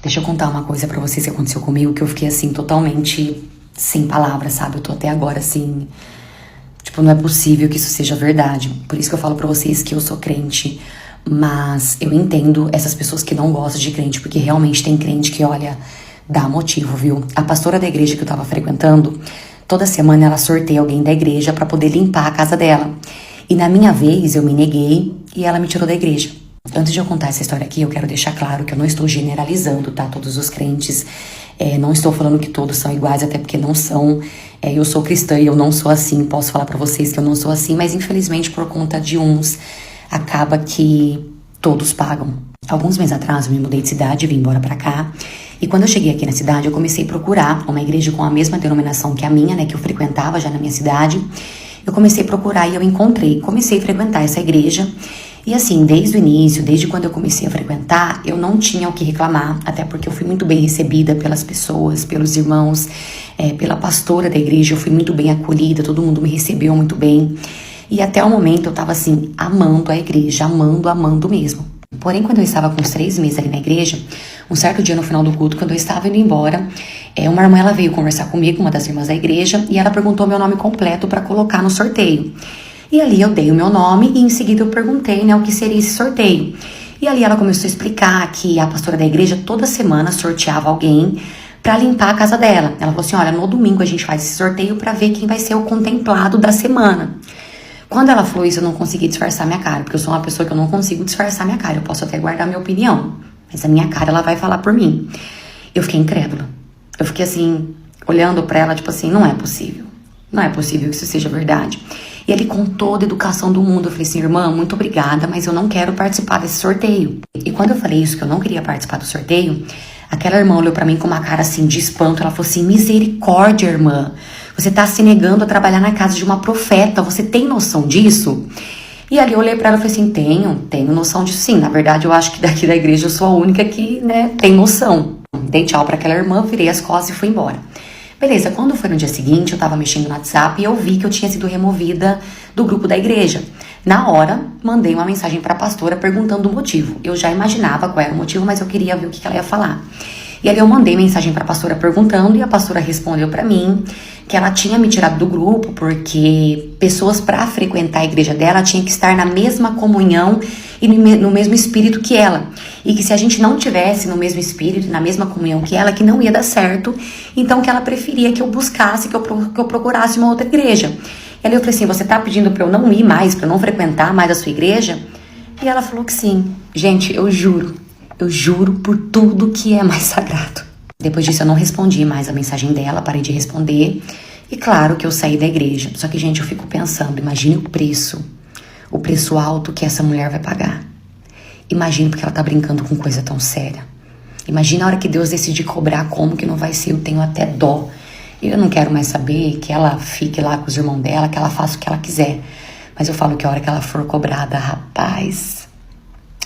Deixa eu contar uma coisa pra vocês que aconteceu comigo, que eu fiquei assim, totalmente sem palavras, sabe? Eu tô até agora assim, tipo, não é possível que isso seja verdade. Por isso que eu falo pra vocês que eu sou crente, mas eu entendo essas pessoas que não gostam de crente, porque realmente tem crente que, olha, dá motivo, viu? A pastora da igreja que eu tava frequentando, toda semana ela sorteia alguém da igreja pra poder limpar a casa dela. E na minha vez, eu me neguei e ela me tirou da igreja. Antes de eu contar essa história aqui, eu quero deixar claro que eu não estou generalizando, tá? Todos os crentes, não estou falando que todos são iguais, até porque não são. Eu sou cristã e eu não sou assim, posso falar pra vocês que eu não sou assim, mas infelizmente por conta de uns, acaba que todos pagam. Alguns meses atrás eu me mudei de cidade, vim embora pra cá, e quando eu cheguei aqui na cidade, eu comecei a procurar uma igreja com a mesma denominação que a minha, né, que eu frequentava já na minha cidade. Eu comecei a procurar e eu encontrei, comecei a frequentar essa igreja. E assim, desde o início, desde quando eu comecei a frequentar, eu não tinha o que reclamar, até porque eu fui muito bem recebida pelas pessoas, pelos irmãos, pela pastora da igreja, eu fui muito bem acolhida, todo mundo me recebeu muito bem. E até o momento eu tava assim, amando a igreja, amando mesmo. Porém, quando eu estava com uns 3 meses ali na igreja, um certo dia no final do culto, quando eu estava indo embora, uma irmã ela veio conversar comigo, uma das irmãs da igreja, e ela perguntou meu nome completo para colocar no sorteio. E ali eu dei o meu nome e em seguida eu perguntei, né, o que seria esse sorteio. E ali ela começou a explicar que a pastora da igreja toda semana sorteava alguém para limpar a casa dela. Ela falou assim, olha, no domingo a gente faz esse sorteio para ver quem vai ser o contemplado da semana. Quando ela falou isso, eu não consegui disfarçar minha cara, porque eu sou uma pessoa que eu não consigo disfarçar minha cara. Eu posso até guardar minha opinião, mas a minha cara, ela vai falar por mim. Eu fiquei incrédula. Eu fiquei assim, olhando pra ela, tipo assim, não é possível. Não é possível que isso seja verdade. E ele, com toda a educação do mundo, eu falei assim, irmã, muito obrigada, mas eu não quero participar desse sorteio. E quando eu falei isso, que eu não queria participar do sorteio, aquela irmã olhou pra mim com uma cara assim de espanto. Ela falou assim, misericórdia, irmã. Você tá se negando a trabalhar na casa de uma profeta. Você tem noção disso? E ali eu olhei pra ela e falei assim, tenho noção disso sim. Na verdade, eu acho que daqui da igreja eu sou a única que, né, tem noção. Dei tchau pra aquela irmã, virei as costas e fui embora. Beleza, quando foi no dia seguinte, eu tava mexendo no WhatsApp e eu vi que eu tinha sido removida do grupo da igreja. Na hora, mandei uma mensagem pra pastora perguntando o motivo. Eu já imaginava qual era o motivo, mas eu queria ver o que ela ia falar. E ali eu mandei mensagem pra pastora perguntando e a pastora respondeu pra mim que ela tinha me tirado do grupo porque pessoas pra frequentar a igreja dela tinham que estar na mesma comunhão e no mesmo espírito que ela. E que se a gente não tivesse no mesmo espírito, na mesma comunhão que ela, que não ia dar certo. Então que ela preferia que eu buscasse, que eu procurasse uma outra igreja. E ali eu falei assim, você tá pedindo pra eu não ir mais, pra eu não frequentar mais a sua igreja? E ela falou que sim. Gente, eu juro por tudo que é mais sagrado. Depois disso eu não respondi mais a mensagem dela, parei de responder. E claro que eu saí da igreja. Só que, gente, eu fico pensando, imagine o preço alto que essa mulher vai pagar. Imagine porque ela tá brincando com coisa tão séria. Imagina a hora que Deus decidir cobrar, como que não vai ser, eu tenho até dó. Eu não quero mais saber que ela fique lá com os irmãos dela, que ela faça o que ela quiser. Mas eu falo que a hora que ela for cobrada, rapaz,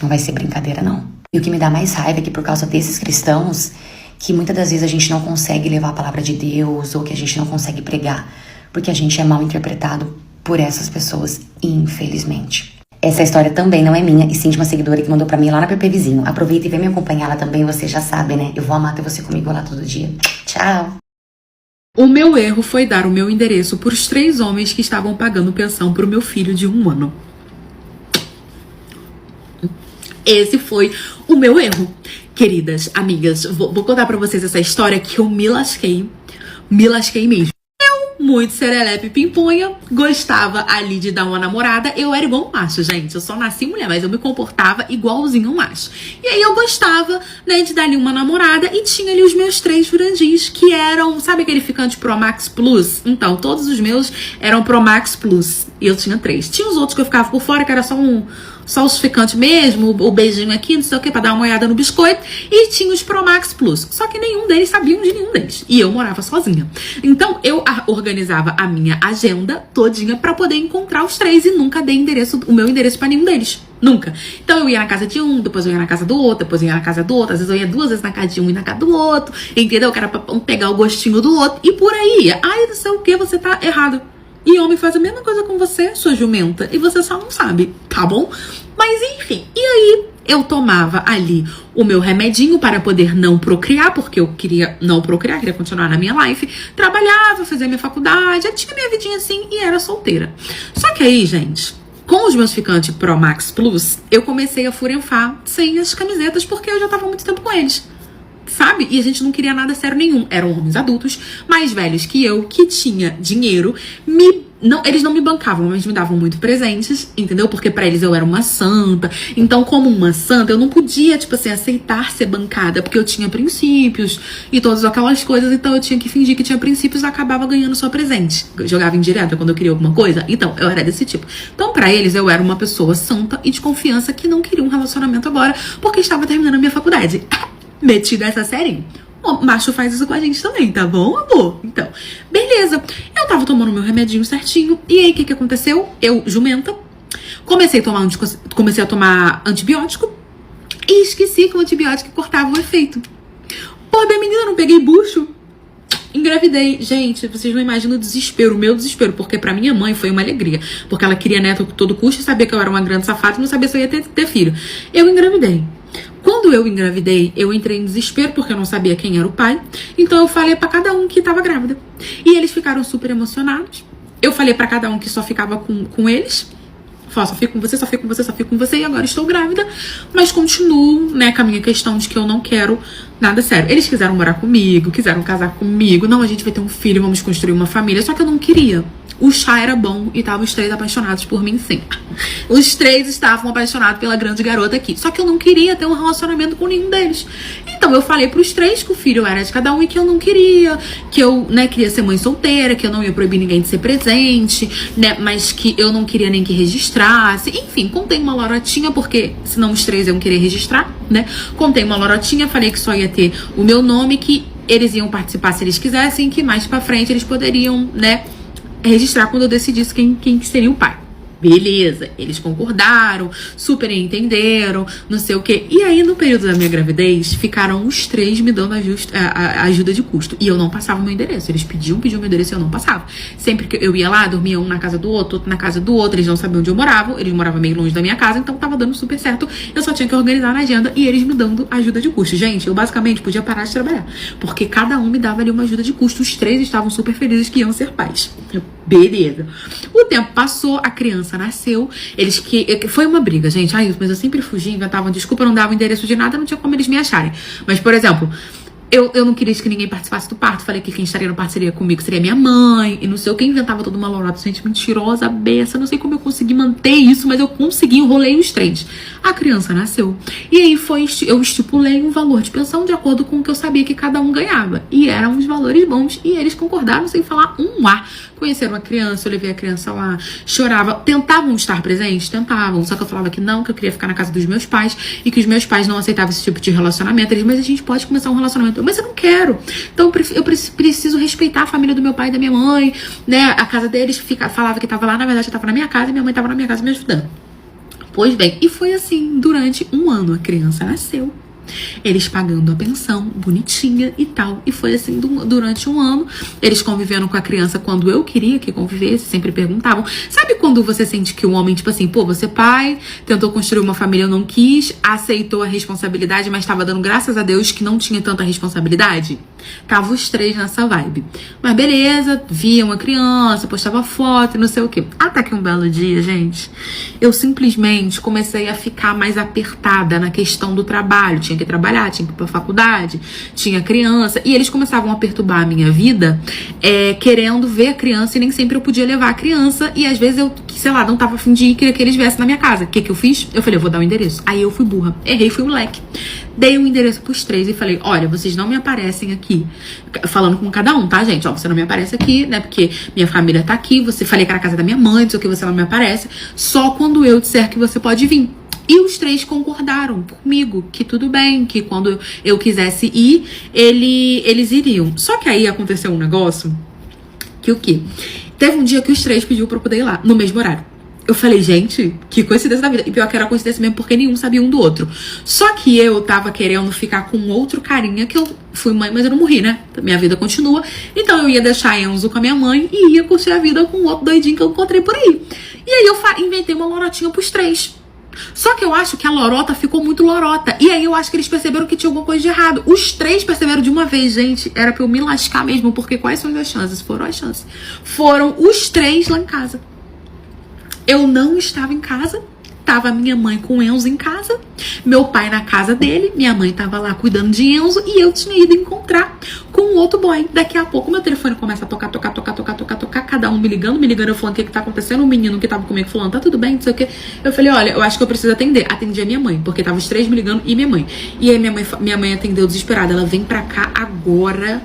não vai ser brincadeira não. E o que me dá mais raiva é que por causa desses cristãos, que muitas das vezes a gente não consegue levar a palavra de Deus, ou que a gente não consegue pregar, porque a gente é mal interpretado por essas pessoas, infelizmente. Essa história também não é minha, e sim de uma seguidora que mandou pra mim lá na PP Vizinho. Aproveita e vem me acompanhar lá também, você já sabe, né? Eu vou amar ter você comigo lá todo dia. Tchau! O meu erro foi dar o meu endereço para os 3 homens que estavam pagando pensão para o meu filho de 1 ano. Esse foi o meu erro. Queridas, amigas, vou contar pra vocês essa história que eu me lasquei mesmo. Eu, muito serelepe pimponha, gostava ali de dar uma namorada. Eu era igual um macho, gente. Eu só nasci mulher, mas eu me comportava igualzinho um macho. E aí eu gostava, né, de dar ali uma namorada e tinha ali os meus 3 Jurandis, que eram, sabe aquele ficante Pro Max Plus? Então, todos os meus eram Pro Max Plus. E eu tinha 3. Tinha os outros que eu ficava por fora, que era só os ficantes mesmo, o beijinho aqui, não sei o que, pra dar uma olhada no biscoito. E tinha os Pro Max Plus. Só que nenhum deles sabiam de nenhum deles. E eu morava sozinha. Então, eu organizava a minha agenda todinha pra poder encontrar os 3 e nunca dei o meu endereço pra nenhum deles. Nunca. Então, eu ia na casa de um, depois eu ia na casa do outro, depois eu ia na casa do outro. Às vezes eu ia 2 vezes na casa de um e na casa do outro. Entendeu? Que era pra pegar o gostinho do outro. E por aí ia. Ai, não sei o que, você tá errado. E homem faz a mesma coisa com você, sua jumenta, e você só não sabe, tá bom? Mas enfim, e aí Eu tomava ali o meu remedinho para poder não procriar, porque eu queria não procriar, queria continuar na minha life. Trabalhava, fazia minha faculdade, eu tinha minha vidinha assim e era solteira. Só que aí, gente, com os meus ficantes Pro Max Plus, eu comecei a furenfar sem as camisetas, porque eu já tava há muito tempo com eles. Sabe? E a gente não queria nada sério nenhum. Eram homens adultos, mais velhos que eu, que tinha dinheiro, eles não me bancavam, mas me davam muito presentes, entendeu? Porque pra eles eu era uma santa. Então, como uma santa, eu não podia, tipo assim, aceitar ser bancada, porque eu tinha princípios e todas aquelas coisas. Então, eu tinha que fingir que tinha princípios e acabava ganhando só presente. Eu jogava indireta quando eu queria alguma coisa. Então, eu era desse tipo. Então, pra eles, eu era uma pessoa santa e de confiança que não queria um relacionamento agora, porque estava terminando a minha faculdade. Metida essa série. O macho faz isso com a gente também, tá bom, amor? Então, beleza. Eu tava tomando meu remedinho certinho. E aí, o que aconteceu? Eu, jumenta, comecei a tomar antibiótico. E esqueci que o antibiótico cortava o efeito. Pô, minha menina, não peguei bucho. Engravidei. Gente, vocês não imaginam o desespero, o meu desespero. Porque pra minha mãe foi uma alegria. Porque ela queria neto a todo custo e sabia que eu era uma grande safada e não sabia se eu ia ter filho. Eu engravidei. Quando eu engravidei, eu entrei em desespero porque eu não sabia quem era o pai. Então eu falei pra cada um que tava grávida. E eles ficaram super emocionados. Eu falei pra cada um que só ficava com eles. Falei, só fico com você, só fico com você, só fico com você. E agora estou grávida. Mas continuo, né, com a minha questão de que eu não quero nada sério. Eles quiseram morar comigo, quiseram casar comigo. Não, a gente vai ter um filho, vamos construir uma família. Só que eu não queria. O chá era bom e estavam os 3 apaixonados por mim, sim. Os 3 estavam apaixonados pela grande garota aqui. Só que eu não queria ter um relacionamento com nenhum deles. Então eu falei pros 3 que o filho era de cada um e que eu não queria. Que eu, né, queria ser mãe solteira, que eu não ia proibir ninguém de ser presente, né, mas que eu não queria nem que registrasse. Enfim, contei uma lorotinha, porque senão os 3 iam querer registrar, né? Contei uma lorotinha, falei que só ia ter o meu nome, que eles iam participar se eles quisessem, que mais pra frente eles poderiam, né, registrar quando eu decidisse quem seria o pai. Beleza, eles concordaram, super entenderam, não sei o quê. E aí, no período da minha gravidez, ficaram os 3 me dando a ajuda de custo. E eu não passava o meu endereço. Eles pediam meu endereço e eu não passava. Sempre que eu ia lá, dormia um na casa do outro na casa do outro. Eles não sabiam onde eu morava. Eles moravam meio longe da minha casa, então tava dando super certo. Eu só tinha que organizar na agenda e eles me dando ajuda de custo. Gente, eu basicamente podia parar de trabalhar. Porque cada um me dava ali uma ajuda de custo. Os 3 estavam super felizes que iam ser pais. Beleza. O tempo passou, a criança nasceu. Foi uma briga, gente. Ai, mas eu sempre fugia, inventava desculpa, não dava endereço de nada, não tinha como eles me acharem. Mas, por exemplo, eu não queria que ninguém participasse do parto. Falei que quem estaria no parto seria comigo, seria minha mãe. E não sei o que, inventava toda uma lorota. Gente, mentirosa, beça. Não sei como eu consegui manter isso, mas eu consegui, enrolei os 3. A criança nasceu. E aí eu estipulei um valor de pensão de acordo com o que eu sabia que cada um ganhava. E eram os valores bons. E eles concordaram sem falar um A. Conheceram a criança, eu levei a criança lá, chorava. Tentavam estar presentes? Tentavam. Só que eu falava que não, que eu queria ficar na casa dos meus pais e que os meus pais não aceitavam esse tipo de relacionamento. Eles, mas a gente pode começar um relacionamento. Mas eu não quero. Então eu preciso respeitar a família do meu pai e da minha mãe, né? A casa deles falava que tava lá, na verdade eu tava na minha casa e minha mãe tava na minha casa me ajudando. Pois bem, e foi assim durante um ano. A criança nasceu. Eles pagando a pensão, bonitinha e tal. E foi assim durante um ano. Eles convivendo com a criança quando eu queria que convivesse. Sempre perguntavam. Sabe quando você sente que o homem, tipo assim, pô, você é pai, tentou construir uma família, eu não quis, aceitou a responsabilidade, mas tava dando graças a Deus que não tinha tanta responsabilidade? Tava os 3 nessa vibe. Mas beleza, via uma criança, postava foto e não sei o que. Até que um belo dia, gente, eu simplesmente comecei a ficar mais apertada na questão do trabalho. Tinha que trabalhar, tinha que ir pra faculdade, tinha criança. E eles começavam a perturbar a minha vida, querendo ver a criança, e nem sempre eu podia levar a criança. E às vezes eu, sei lá, não tava a fim de ir, queria que eles viessem na minha casa. O que eu fiz? Eu falei, eu vou dar o endereço. Aí eu fui burra. Errei, fui moleque. Dei o endereço pros 3 e falei, olha, vocês não me aparecem aqui. Falando com cada um, tá, gente? Ó, você não me aparece aqui, né? Porque minha família tá aqui. Você falei que era a casa da minha mãe, não sei o que, você não me aparece. Só quando eu disser que você pode vir. E os 3 concordaram comigo que tudo bem, que quando eu quisesse ir, eles iriam. Só que aí aconteceu um negócio que o quê? Teve um dia que os 3 pediu pra eu poder ir lá, no mesmo horário. Eu falei, gente, que coincidência da vida. E pior que era coincidência mesmo, porque nenhum sabia um do outro. Só que eu tava querendo ficar com outro carinha, que eu fui mãe, mas eu não morri, né? Minha vida continua. Então eu ia deixar Enzo com a minha mãe e ia curtir a vida com o outro doidinho que eu encontrei por aí. E aí eu inventei uma lorotinha pros 3. Só que eu acho que a lorota ficou muito lorota. E aí eu acho que eles perceberam que tinha alguma coisa de errado. Os 3 perceberam de uma vez, gente. Era pra eu me lascar mesmo, porque quais são as chances? Foram as chances. Foram os 3 lá em casa. Eu não estava em casa. Tava minha mãe com o Enzo em casa, meu pai na casa dele, minha mãe tava lá cuidando de Enzo e eu tinha ido encontrar com um outro boy. Daqui a pouco meu telefone começa a tocar, cada um me ligando, eu falando o que tá acontecendo, o menino que tava comigo falando, tá tudo bem, não sei o que. Eu falei, olha, eu acho que eu preciso atender. Atendi a minha mãe, porque tava os 3 me ligando e minha mãe. E aí minha mãe atendeu desesperada, ela vem pra cá agora,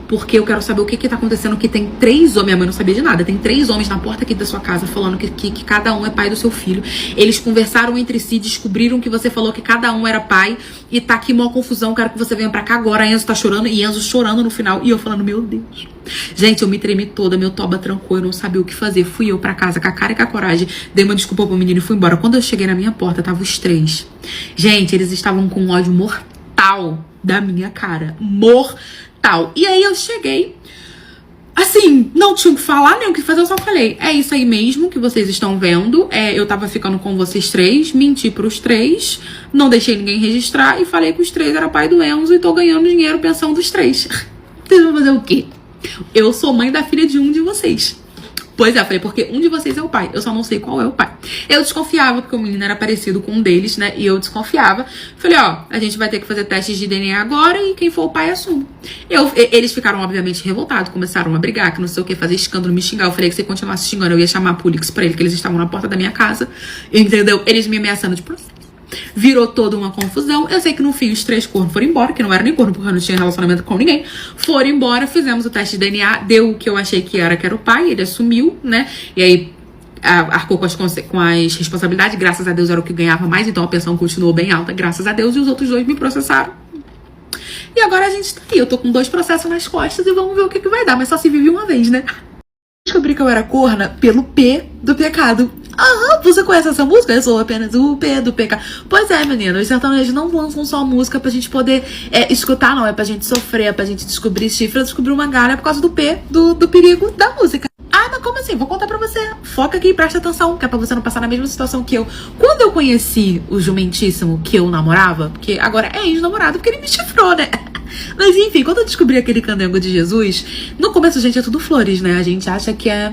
porque eu quero saber o que tá acontecendo, que tem 3 homens, minha mãe não sabia de nada, tem 3 homens na porta aqui da sua casa falando que cada um é pai do seu filho. Eles conversaram entre si, descobriram que você falou que cada um era pai e tá aqui mó confusão, quero que você venha pra cá agora. A Enzo tá chorando e Enzo chorando no final e eu falando, meu Deus. Gente, eu me tremi toda, meu toba trancou, eu não sabia o que fazer. Fui eu pra casa com a cara e com a coragem, dei uma desculpa pro menino e fui embora. Quando eu cheguei na minha porta, tava os 3. Gente, eles estavam com um ódio mortal da minha cara, mortal. E aí eu cheguei, assim, não tinha o que falar, nem o que fazer, eu só falei, é isso aí mesmo que vocês estão vendo, eu tava ficando com vocês 3, menti pros 3, não deixei ninguém registrar e falei que os 3 era pai do Enzo e tô ganhando dinheiro pensão dos 3. Vocês vão fazer o quê? Eu sou mãe da filha de um de vocês. Pois é, eu falei, porque um de vocês é o pai, eu só não sei qual é o pai. Eu desconfiava, porque o menino era parecido com um deles, né, e eu desconfiava. Falei, ó, a gente vai ter que fazer testes de DNA agora e quem for o pai assume. Eles ficaram, obviamente, revoltados, começaram a brigar, que não sei o que, fazer escândalo, me xingar. Eu falei que se continuasse xingando, eu ia chamar a polícia pra ele, que eles estavam na porta da minha casa, entendeu? Eles me ameaçando de processo. Virou toda uma confusão. Eu sei que no fim os 3 cornos foram embora, que não era nem corno porque eu não tinha relacionamento com ninguém. Foram embora, fizemos o teste de DNA, deu o que eu achei que era o pai, ele assumiu, né? E aí arcou com as responsabilidades, graças a Deus era o que ganhava mais, então a pensão continuou bem alta, graças a Deus, e os outros 2 me processaram. E agora a gente tá aí, eu tô com 2 processos nas costas e vamos ver o que vai dar, mas só se vive uma vez, né? Descobri que eu era corna pelo P do pecado. Aham, você conhece essa música? Eu sou apenas o P do pecado. Pois é, menina, os sertanejos não lançam só música pra gente poder escutar, não. É pra gente sofrer, é pra gente descobrir chifre. Eu descobri uma galha por causa do P, do perigo da música. Ah, mas como assim? Vou contar pra você. Foca aqui e presta atenção, que é pra você não passar na mesma situação que eu. Quando eu conheci o jumentíssimo que eu namorava, porque agora é ex-namorado, porque ele me chifrou, né? Mas enfim, quando eu descobri aquele candengo de Jesus, no começo, gente, é tudo flores, né? A gente acha que é...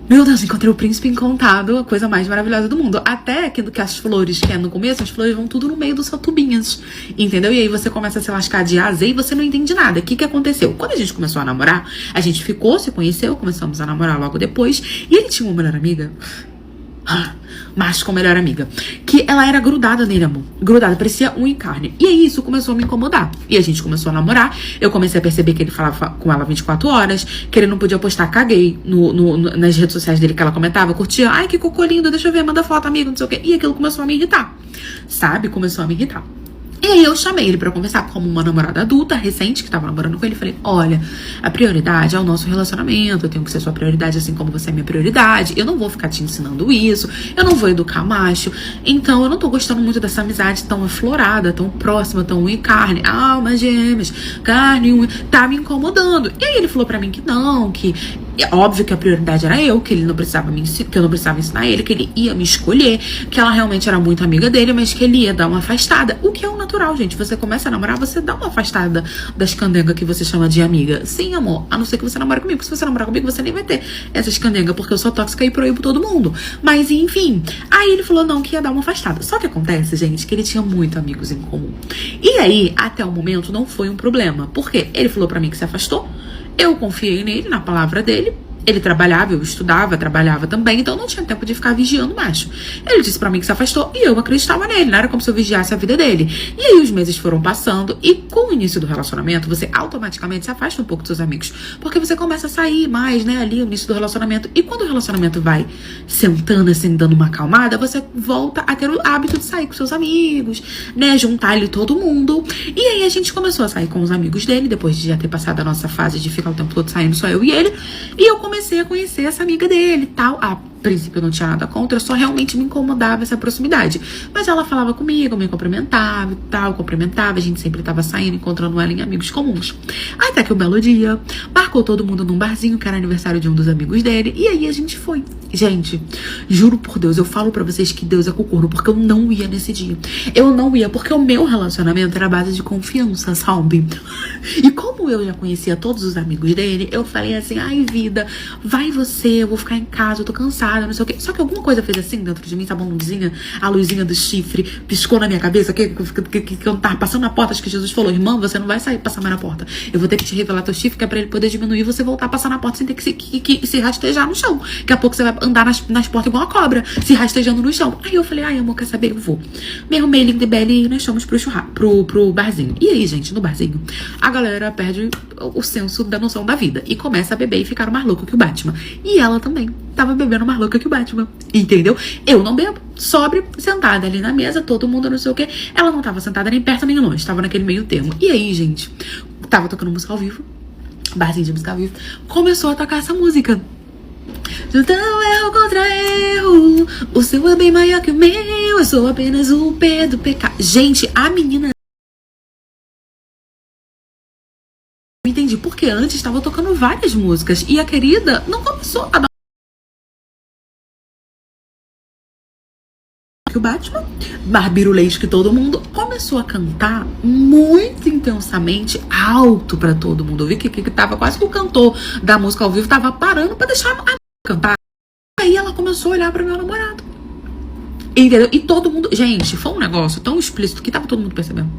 Meu Deus, encontrei o príncipe encantado, a coisa mais maravilhosa do mundo. Até que as flores que é no começo, as flores vão tudo no meio dos tubinhos, entendeu? E aí você começa a se lascar de asa e você não entende nada. O que aconteceu? Quando a gente começou a namorar, a gente ficou, se conheceu, começamos a namorar logo depois. E ele tinha uma melhor amiga... macho com melhor amiga, que ela era grudada nele, amor, grudada, parecia unha e carne. E aí isso começou a me incomodar, e a gente começou a namorar. Eu comecei a perceber que ele falava com ela 24 horas, que ele não podia postar caguei nas redes sociais dele, que ela comentava, curtia, ai que cocô lindo, deixa eu ver, manda foto, amigo, não sei o que. E aquilo começou a me irritar, sabe, começou a me irritar. E aí eu chamei ele pra conversar como uma namorada adulta, recente, que tava namorando com ele. Falei, olha, a prioridade é o nosso relacionamento. Eu tenho que ser sua prioridade, assim como você é minha prioridade. Eu não vou ficar te ensinando isso. Eu não vou educar macho. Então eu não tô gostando muito dessa amizade tão aflorada, tão próxima, tão unha e carne. Almas gêmeas, carne e unha. Tá me incomodando. E aí ele falou pra mim que não, que... É óbvio que a prioridade era eu, que ele não precisava que eu não precisava ensinar ele, que ele ia me escolher, que ela realmente era muito amiga dele, mas que ele ia dar uma afastada. O que é o natural, gente. Você começa a namorar, você dá uma afastada das candengas que você chama de amiga. Sim, amor, a não ser que você namore comigo. Se você namorar comigo, você nem vai ter essas candengas, porque eu sou tóxica e proíbo todo mundo. Mas, enfim. Aí ele falou não, que ia dar uma afastada. Só que acontece, gente, que ele tinha muitos amigos em comum. E aí, até o momento, não foi um problema. Por quê? Ele falou pra mim que se afastou. Eu confiei nele, na palavra dele. Ele trabalhava, eu estudava, trabalhava também, então não tinha tempo de ficar vigiando o macho. Ele disse pra mim que se afastou e eu acreditava nele, não era como se eu vigiasse a vida dele. E aí os meses foram passando e com o início do relacionamento, você automaticamente se afasta um pouco dos seus amigos, porque você começa a sair mais, né, ali no início do relacionamento. E quando o relacionamento vai sentando assim, dando uma acalmada, você volta a ter o hábito de sair com seus amigos, né, juntar ali todo mundo. E aí a gente começou a sair com os amigos dele, depois de já ter passado a nossa fase de ficar o tempo todo saindo só eu e ele. E eu comecei a conhecer essa amiga dele e tal. A princípio eu não tinha nada contra, só realmente me incomodava essa proximidade. Mas ela falava comigo, me cumprimentava e tal, cumprimentava, a gente sempre tava saindo, encontrando ela em amigos comuns. Até que um belo dia, marcou todo mundo num barzinho, que era aniversário de um dos amigos dele, e aí a gente foi. Gente, juro por Deus, eu falo pra vocês que Deus é corno, porque eu não ia nesse dia. Eu não ia, porque o meu relacionamento era a base de confiança, sabe? E como eu já conhecia todos os amigos dele, eu falei assim, ai vida, vai você, eu vou ficar em casa, eu tô cansada, não sei o quê. Só que alguma coisa fez assim dentro de mim, sabe, a luzinha do chifre piscou na minha cabeça, que eu tava passando na porta, acho que Jesus falou, irmã, você não vai sair passar mais na porta. Eu vou ter que te revelar teu chifre, que é pra ele poder diminuir e você voltar a passar na porta sem ter que se rastejar no chão. Daqui a pouco você vai andar nas portas igual uma cobra, se rastejando no chão. Aí eu falei, ai amor, quer saber? Eu vou. Me arrumei linda e bela e nós fomos pro barzinho. E aí, gente, no barzinho, a galera perde o senso da noção da vida e começa a beber e ficar mais louco que o Batman. E ela também tava bebendo mais louca que o Batman, entendeu? Eu não bebo, sóbria, sentada ali na mesa, todo mundo não sei o que. Ela não tava sentada nem perto nem longe, tava naquele meio termo. E aí, gente, tava tocando música ao vivo, barzinho de música ao vivo, começou a tocar essa música. Então erro contra erro, o seu é bem maior que o meu, eu sou apenas o pé do pecado. Gente, a menina... Eu entendi, porque antes estava tocando várias músicas e a querida não começou a dar que o Batman, barbirulês que todo mundo, começou a cantar muito intensamente, alto pra todo mundo. Eu vi que tava quase que o cantor da música ao vivo tava parando pra deixar a cantar. Aí ela começou a olhar pro meu namorado. Entendeu? E todo mundo... Gente, foi um negócio tão explícito que tava todo mundo percebendo.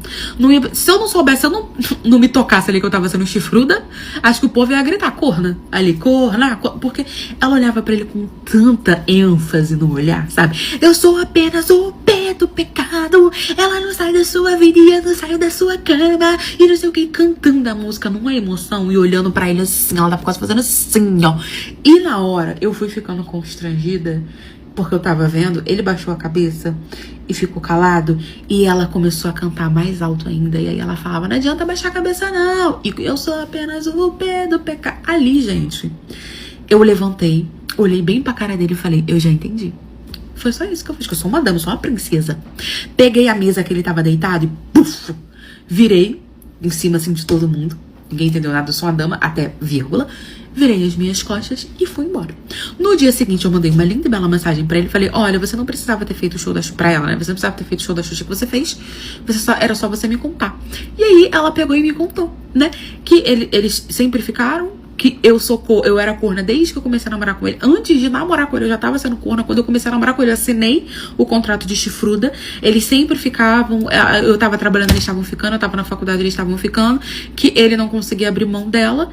Se eu não soubesse, se eu não me tocasse ali que eu tava sendo chifruda, acho que o povo ia gritar, corna. Ali, corna. Porque ela olhava pra ele com tanta ênfase no olhar, sabe? Eu sou apenas o pé do pecado. Ela não sai da sua vida e eu não saio da sua cama. E não sei o que, cantando a música numa emoção e olhando pra ele assim. Ela tava quase fazendo assim, ó. E na hora, eu fui ficando constrangida. Porque eu tava vendo, ele baixou a cabeça e ficou calado. E ela começou a cantar mais alto ainda. E aí ela falava, não adianta baixar a cabeça não. E eu sou apenas o pé do pecado. Ali, gente, eu levantei, olhei bem pra cara dele e falei, eu já entendi. Foi só isso que eu fiz, que eu sou uma dama, eu sou uma princesa. Peguei a mesa que ele tava deitado e puf, virei em cima assim de todo mundo. Ninguém entendeu nada, eu sou uma dama, até vírgula. Virei as minhas costas e fui embora. No dia seguinte, eu mandei uma linda e bela mensagem pra ele. Falei, olha, você não precisava ter feito o show da Xuxa pra ela, né? Você não precisava ter feito o show da Xuxa que você fez. Era só você me contar. E aí, ela pegou e me contou, né? Que eles sempre ficaram, que eu era corna desde que eu comecei a namorar com ele. Antes de namorar com ele, eu já tava sendo corna. Quando eu comecei a namorar com ele, eu assinei o contrato de chifruda. Eles sempre ficavam, eu tava trabalhando, eles estavam ficando, eu tava na faculdade, eles estavam ficando, que ele não conseguia abrir mão dela.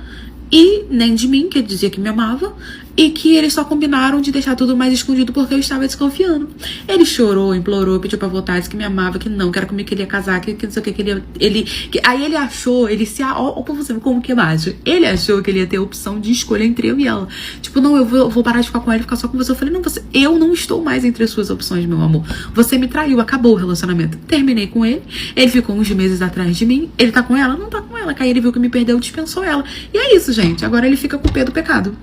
E nem de mim, que ele dizia que me amava. E que eles só combinaram de deixar tudo mais escondido porque eu estava desconfiando. Ele chorou, implorou, pediu pra voltar, disse que me amava, que não, que era comigo que ele ia casar, que não sei o que, aí ele achou, ó, você vê como que é mágico. Ele achou que ele ia ter a opção de escolha entre eu e ela. Tipo, não, eu vou parar de ficar com ele e ficar só com você. Eu falei, não, eu não estou mais entre as suas opções, meu amor. Você me traiu, acabou o relacionamento. Terminei com ele, ele ficou uns meses atrás de mim. Ele tá com ela? Não tá com ela. Aí ele viu que me perdeu, dispensou ela. E é isso, gente. Agora ele fica com o pé do pecado.